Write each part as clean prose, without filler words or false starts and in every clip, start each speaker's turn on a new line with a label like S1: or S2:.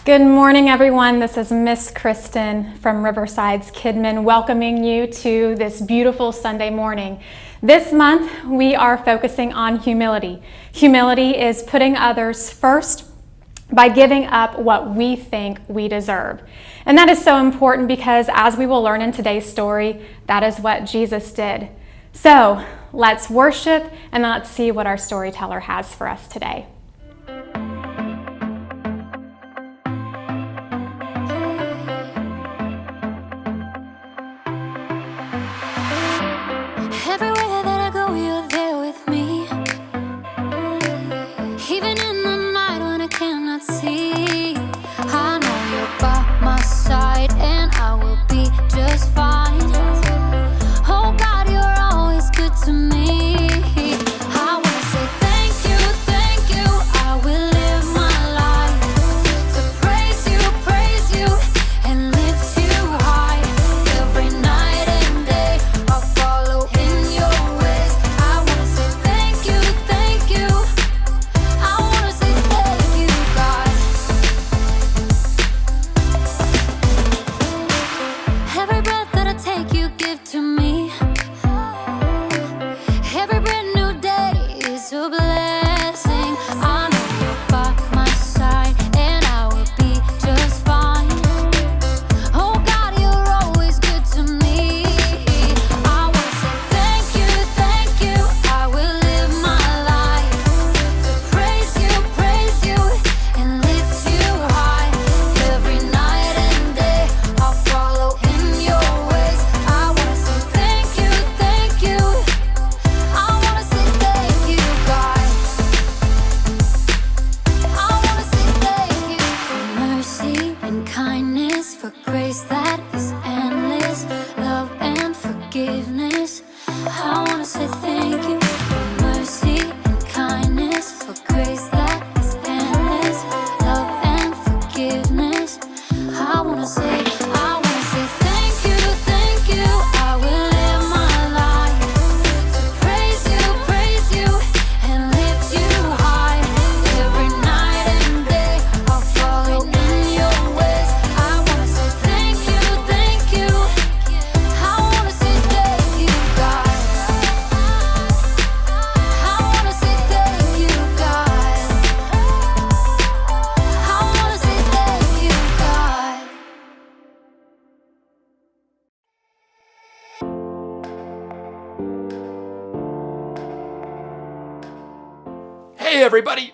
S1: Good morning, everyone. This is Miss Kristen from Riverside's Kidman welcoming you to this beautiful Sunday morning. This month, we are focusing on humility. Humility is putting others first by giving up what we think we deserve. And that is so important because, as we will learn in today's story, that is what Jesus did. So let's worship and let's see what our storyteller has for us today.
S2: Everywhere that I go, you're there with me. Even in the night when I cannot see, I know you're by my side and I will be just fine. Oh God, you're always good to me. I wanna say thank you, thank you. I will live my life to praise you, and lift you high. Every night and day I'll follow in your ways. I wanna say thank you, thank you. I wanna say thank you, God. Every breath that I take, you give to me. Every brand new day is a blessing. I know you're by my side and I will be just fine. Oh God, you're always good to me. I wanna say thank you. I will live my life to praise you, and lift you high. Every night and day I'll follow in your ways. I wanna say thank you. I wanna say thank you, God. I wanna say thank you for mercy and kindness, for grace that is endless, love and forgiveness. I wanna say thank you for mercy and kindness, for grace that is endless, love and forgiveness. I wanna say thank you. I will live my life to praise you, and lift you high. Every night and day I'll follow in your ways. I wanna say thank you. I wanna say thank you, God. I wanna say thank you, God. I wanna say thank you, God.
S3: Hey everybody!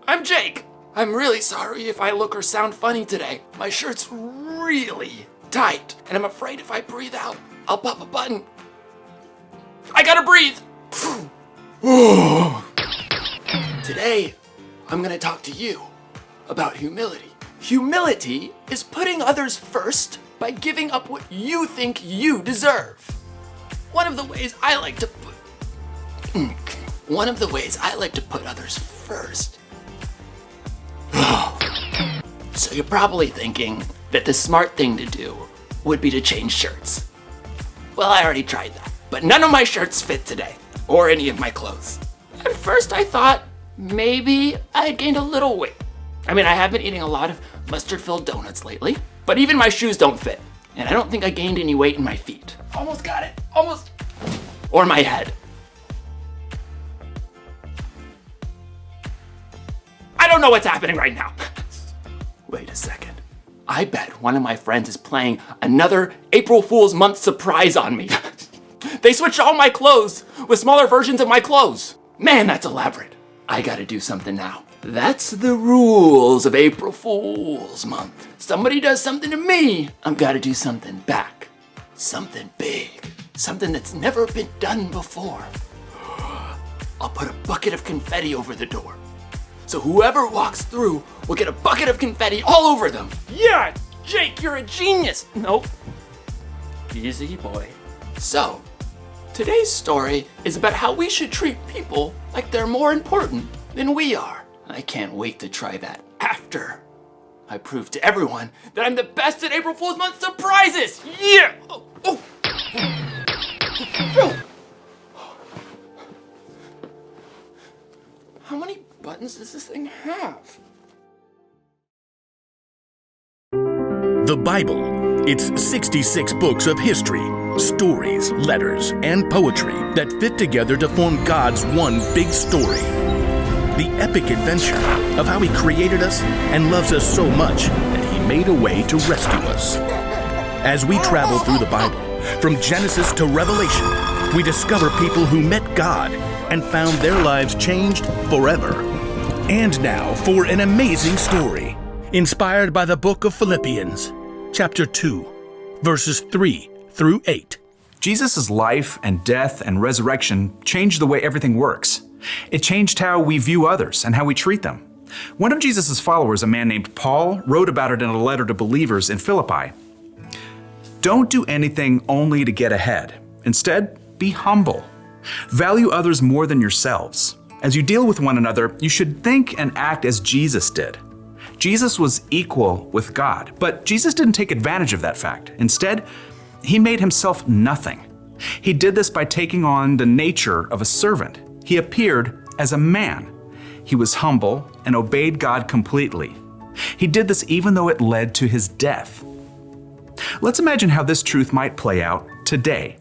S3: I'm Jake. I'm really sorry if I look or sound funny today. My shirt's really tight, and I'm afraid if I breathe out, I'll pop a button. I gotta breathe! Today, I'm gonna talk to you about humility. Humility is putting others first by giving up what you think you deserve. One of the ways I like to put others first. So you're probably thinking that the smart thing to do would be to change shirts. Well, I already tried that, but none of my shirts fit today, or any of my clothes. At first I thought maybe I had gained a little weight. I mean, I have been eating a lot of mustard-filled donuts lately, but even my shoes don't fit, and I don't think I gained any weight in my feet. Almost got it, almost. Or my head. I don't know what's happening right now. Wait a second. I bet one of my friends is playing another April Fool's Month surprise on me. They switched all my clothes with smaller versions of my clothes. Man, that's elaborate. I gotta do something now. That's the rules of April Fool's Month. Somebody does something to me, I'm gotta do something back. Something big. Something that's never been done before. I'll put a bucket of confetti over the door. So whoever walks through will get a bucket of confetti all over them. Yeah, Jake, you're a genius. Nope. Easy, boy. So, today's story is about how we should treat people like they're more important than we are. I can't wait to try that after I prove to everyone that I'm the best at April Fool's Month surprises. Yeah! Oh. How many buttons does this thing have?
S4: The Bible. It's 66 books of history, stories, letters, and poetry that fit together to form God's one big story. The epic adventure of how He created us and loves us so much that He made a way to rescue us. As we travel through the Bible, from Genesis to Revelation, we discover people who met God and found their lives changed forever. And now for an amazing story, inspired by the book of Philippians, chapter 2, verses 3 through 8.
S5: Jesus' life and death and resurrection changed the way everything works. It changed how we view others and how we treat them. One of Jesus' followers, a man named Paul, wrote about it in a letter to believers in Philippi. Don't do anything only to get ahead. Instead, be humble. Value others more than yourselves. As you deal with one another, you should think and act as Jesus did. Jesus was equal with God, but Jesus didn't take advantage of that fact. Instead, He made Himself nothing. He did this by taking on the nature of a servant. He appeared as a man. He was humble and obeyed God completely. He did this even though it led to His death. Let's imagine how this truth might play out today.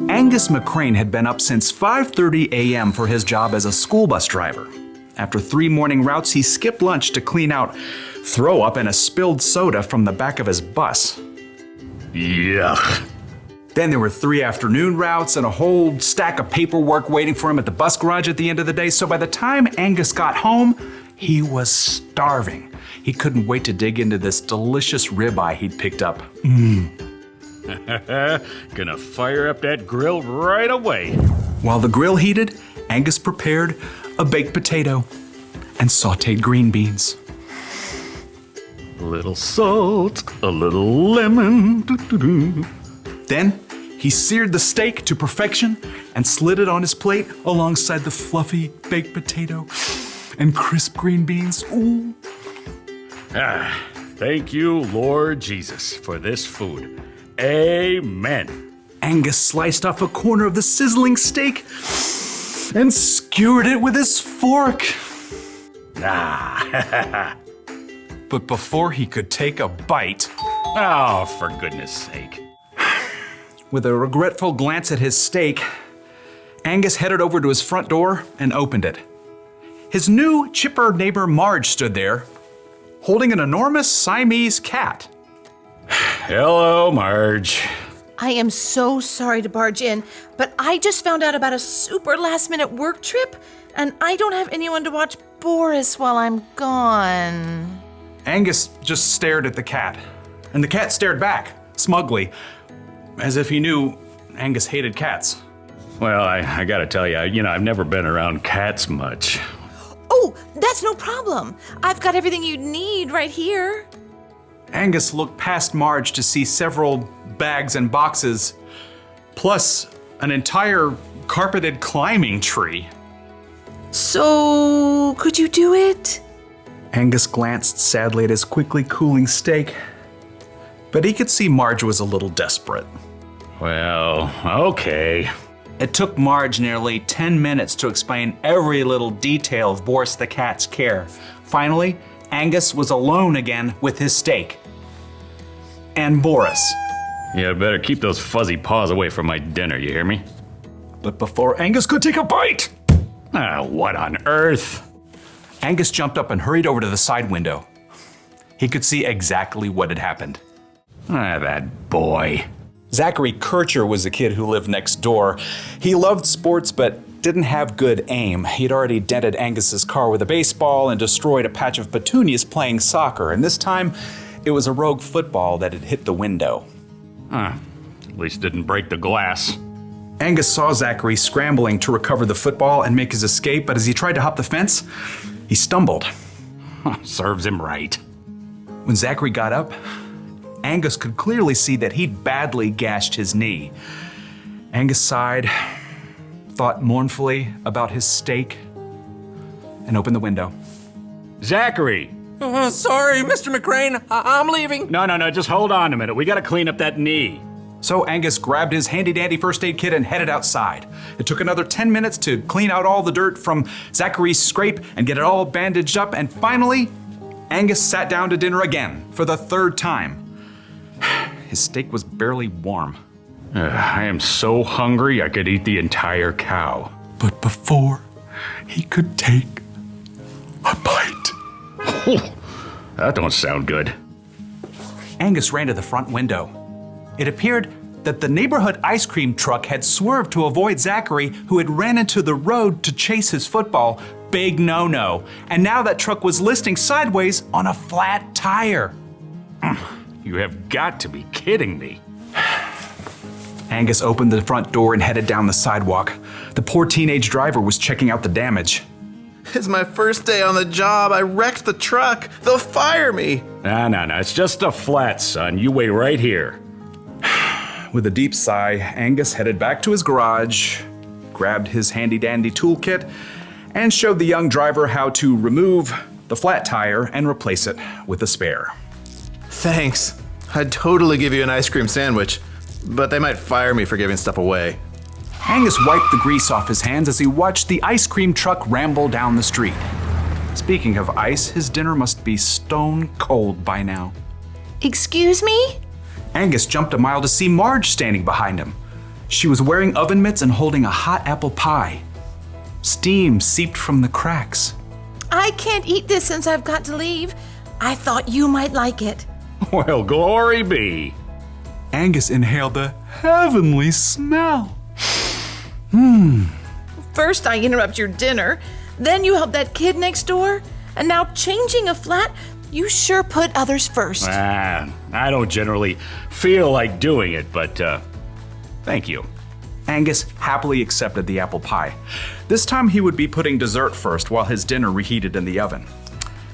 S5: Angus McCrane had been up since 5:30 a.m. for his job as a school bus driver. After 3 morning routes, he skipped lunch to clean out throw up and a spilled soda from the back of his bus.
S6: Yuck.
S5: Then there were 3 afternoon routes and a whole stack of paperwork waiting for him at the bus garage at the end of the day. So by the time Angus got home, he was starving. He couldn't wait to dig into this delicious ribeye he'd picked up.
S6: Gonna fire up that grill right away.
S5: While the grill heated, Angus prepared a baked potato and sautéed green beans.
S6: A little salt, a little lemon. Doo-doo-doo.
S5: Then he seared the steak to perfection and slid it on his plate alongside the fluffy baked potato and crisp green beans. Ooh.
S6: Thank you, Lord Jesus, for this food. Amen.
S5: Angus sliced off a corner of the sizzling steak and skewered it with his fork. But before he could take a bite,
S6: Oh, for goodness sake.
S5: with a regretful glance at his steak, Angus headed over to his front door and opened it. His new, chipper neighbor Marge stood there, holding an enormous Siamese cat.
S6: Hello, Marge.
S7: I am so sorry to barge in, but I just found out about a super last-minute work trip, and I don't have anyone to watch Boris while I'm gone.
S5: Angus just stared at the cat, and the cat stared back, smugly, as if he knew Angus hated cats.
S6: Well, I gotta tell you, I've never been around cats much.
S7: Oh, that's no problem. I've got everything you need right here.
S5: Angus looked past Marge to see several bags and boxes, plus an entire carpeted climbing tree.
S7: So, could you do it?
S5: Angus glanced sadly at his quickly cooling steak, but he could see Marge was a little desperate.
S6: Well, okay.
S5: It took Marge nearly 10 minutes to explain every little detail of Boris the cat's care. Finally, Angus was alone again with his steak. And Boris.
S6: Yeah, better keep those fuzzy paws away from my dinner, you hear me?
S5: But before Angus could take a bite,
S6: What on earth?
S5: Angus jumped up and hurried over to the side window. He could see exactly what had happened.
S6: That boy.
S5: Zachary Kircher was the kid who lived next door. He loved sports but didn't have good aim. He'd already dented Angus's car with a baseball and destroyed a patch of petunias playing soccer, and this time it was a rogue football that had hit the window.
S6: At least didn't break the glass.
S5: Angus saw Zachary scrambling to recover the football and make his escape, but as he tried to hop the fence, he stumbled.
S6: Serves him right.
S5: When Zachary got up, Angus could clearly see that he'd badly gashed his knee. Angus sighed, thought mournfully about his steak, and opened the window.
S6: Zachary!
S8: Sorry, Mr. McCrane. I'm leaving.
S6: No, just hold on a minute. We gotta clean up that knee.
S5: So Angus grabbed his handy-dandy first aid kit and headed outside. It took another 10 minutes to clean out all the dirt from Zachary's scrape and get it all bandaged up, and finally, Angus sat down to dinner again for the third time. his steak was barely warm.
S6: I am so hungry I could eat the entire cow.
S9: But before he could take a bite.
S6: That don't sound good.
S5: Angus ran to the front window. It appeared that the neighborhood ice cream truck had swerved to avoid Zachary, who had ran into the road to chase his football. Big no-no. And now that truck was listing sideways on a flat tire.
S6: You have got to be kidding me.
S5: Angus opened the front door and headed down the sidewalk. The poor teenage driver was checking out the damage.
S10: It's my first day on the job. I wrecked the truck. They'll fire me.
S6: Nah, it's just a flat, son. You wait right here.
S5: With a deep sigh, Angus headed back to his garage, grabbed his handy-dandy toolkit, and showed the young driver how to remove the flat tire and replace it with a spare.
S10: Thanks. I'd totally give you an ice cream sandwich, but they might fire me for giving stuff away.
S5: Angus wiped the grease off his hands as he watched the ice cream truck ramble down the street. Speaking of ice, his dinner must be stone cold by now.
S7: Excuse me?
S5: Angus jumped a mile to see Marge standing behind him. She was wearing oven mitts and holding a hot apple pie. Steam seeped from the cracks.
S7: I can't eat this since I've got to leave. I thought you might like it.
S6: Well, glory be.
S5: Angus inhaled the heavenly smell.
S7: First I interrupt your dinner, then you help that kid next door, and now changing a flat? You sure put others first.
S6: I don't generally feel like doing it, but thank you.
S5: Angus happily accepted the apple pie. This time he would be putting dessert first while his dinner reheated in the oven.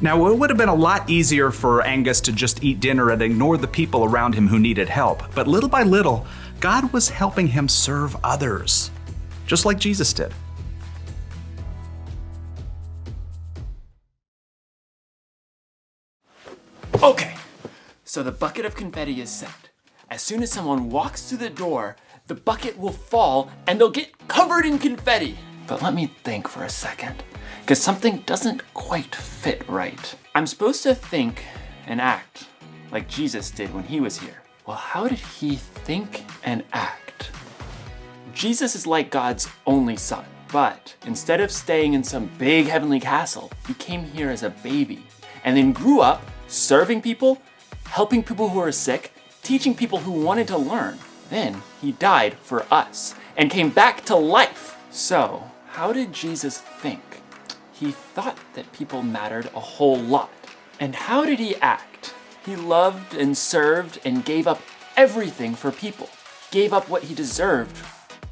S5: Now, it would have been a lot easier for Angus to just eat dinner and ignore the people around him who needed help, but little by little, God was helping him serve others, just like Jesus did.
S3: Okay, so the bucket of confetti is set. As soon as someone walks through the door, the bucket will fall and they'll get covered in confetti. But let me think for a second, because something doesn't quite fit right. I'm supposed to think and act like Jesus did when he was here. Well, how did he think and act? Jesus is like God's only son, but instead of staying in some big heavenly castle, he came here as a baby and then grew up serving people, helping people who are sick, teaching people who wanted to learn. Then he died for us and came back to life. So, how did Jesus think? He thought that people mattered a whole lot. And how did he act? He loved and served and gave up everything for people. Gave up what he deserved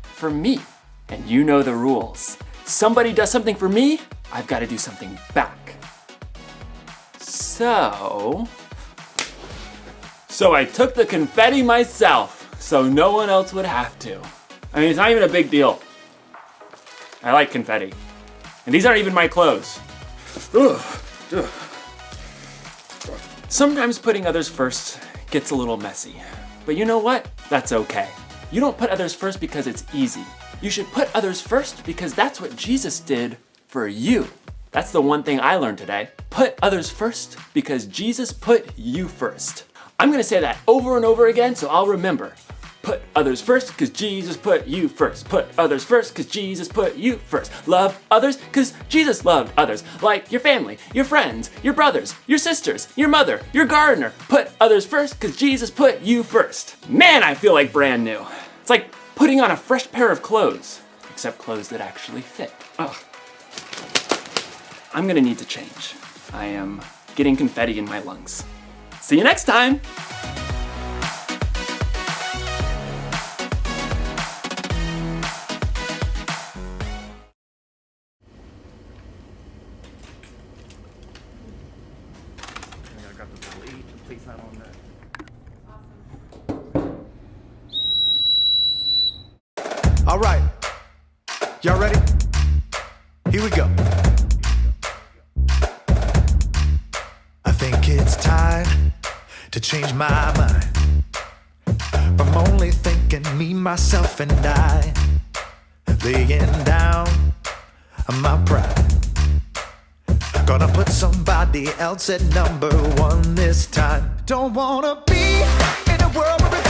S3: for me. And you know the rules. Somebody does something for me, I've got to do something back. So I took the confetti myself, so no one else would have to. I mean, it's not even a big deal. I like confetti. And these aren't even my clothes. Ugh. Sometimes putting others first gets a little messy. But you know what? That's okay. You don't put others first because it's easy. You should put others first because that's what Jesus did for you. That's the one thing I learned today. Put others first because Jesus put you first. I'm gonna say that over and over again so I'll remember. Put others first because Jesus put you first. Put others first because Jesus put you first. Love others because Jesus loved others. Like your family, your friends, your brothers, your sisters, your mother, your gardener. Put others first because Jesus put you first. Man, I feel like brand new. It's like putting on a fresh pair of clothes, except clothes that actually fit. Ugh. I'm gonna need to change. I am getting confetti in my lungs. See you next time!
S11: All right, y'all ready? Here we go. I think it's time to change my mind from only thinking me, myself, and I, laying down my pride. Gonna put somebody else at number one this time. Don't wanna be in a world where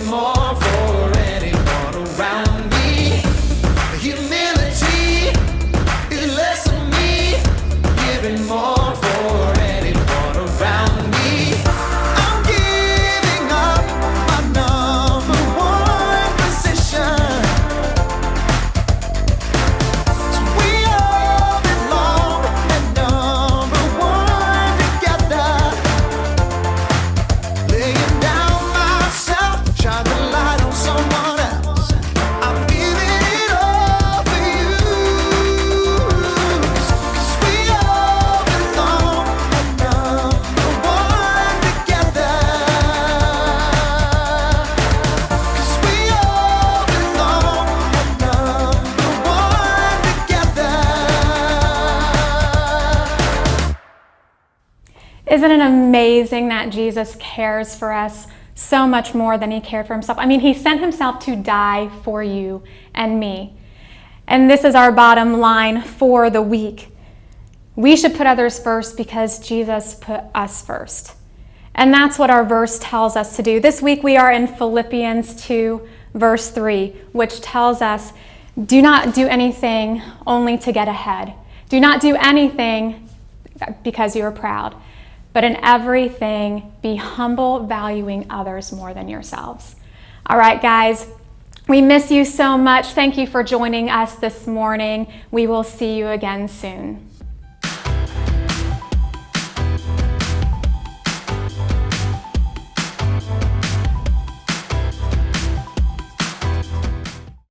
S12: giving more for anyone around me. Humility is less of me, giving more for anyone around me. I'm giving up my number one position. So we all belong at number one together. Laying down myself, shine the light on someone else. I'm giving it all for you. 'Cause we all belong at number one together. 'Cause we all belong at number one together.
S1: Isn't it amazing that Jesus cares for us so much more than he cared for himself? I mean, he sent himself to die for you and me. And this is our bottom line for the week. We should put others first because Jesus put us first. And that's what our verse tells us to do. This week we are in Philippians 2, verse 3, which tells us, do not do anything only to get ahead. Do not do anything because you are proud. But in everything, be humble, valuing others more than yourselves. All right, guys, we miss you so much. Thank you for joining us this morning. We will see you again soon.